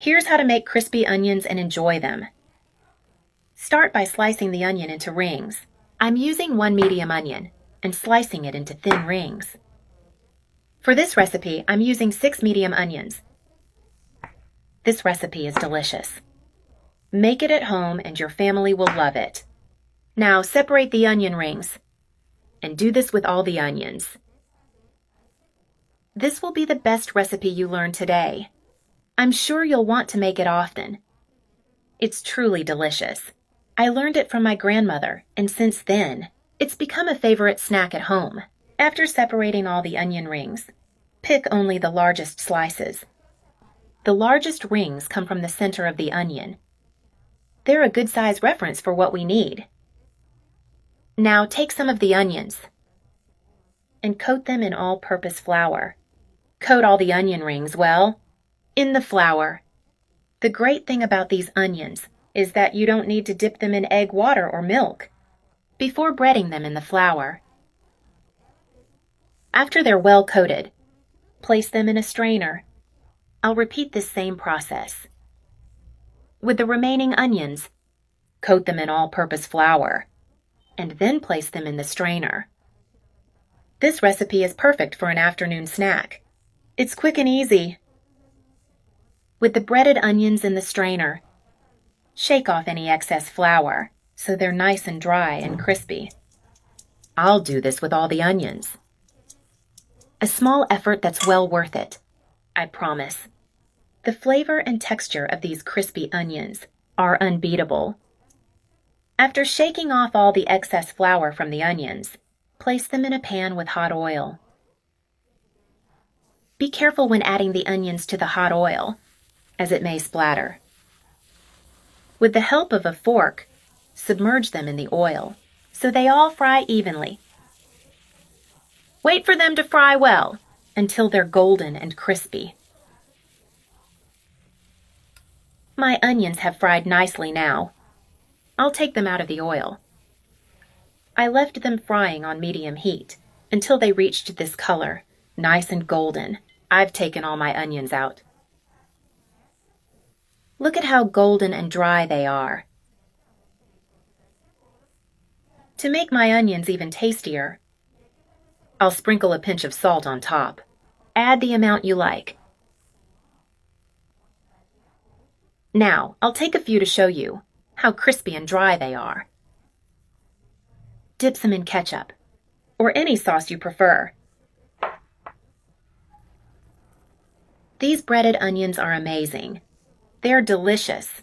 Here's how to make crispy onions and enjoy them. Start by slicing the onion into rings. I'm using one medium onion and slicing it into thin rings. For this recipe, I'm using 6 medium onions. This recipe is delicious. Make it at home and your family will love it. Now separate the onion rings and do this with all the onions. This will be the best recipe you learn today. I'm sure you'll want to make it often. It's truly delicious. I learned it from my grandmother, and since then, it's become a favorite snack at home. After separating all the onion rings, pick only the largest slices. The largest rings come from the center of the onion. They're a good size reference for what we need. Now take some of the onions and coat them in all-purpose flour. Coat all the onion rings, in the flour. The great thing about these onions is that you don't need to dip them in egg water or milk before breading them in the flour. After they're well coated, place them in a strainer. I'll repeat this same process. With the remaining onions, coat them in all-purpose flour, and then place them in the strainer. This recipe is perfect for an afternoon snack. It's quick and easy. With the breaded onions in the strainer, shake off any excess flour so they're nice and dry and crispy. I'll do this with all the onions. A small effort that's well worth it, I promise. The flavor and texture of these crispy onions are unbeatable. After shaking off all the excess flour from the onions, place them in a pan with hot oil. Be careful when adding the onions to the hot oil, as it may splatter. With the help of a fork, submerge them in the oil so they all fry evenly. Wait for them to fry well until they're golden and crispy. My onions have fried nicely now. I'll take them out of the oil. I left them frying on medium heat until they reached this color, nice and golden. I've taken all my onions out. Look at how golden and dry they are. To make my onions even tastier, I'll sprinkle a pinch of salt on top. Add the amount you like. Now, I'll take a few to show you how crispy and dry they are. Dip some in ketchup, or any sauce you prefer. These breaded onions are amazing. They're delicious.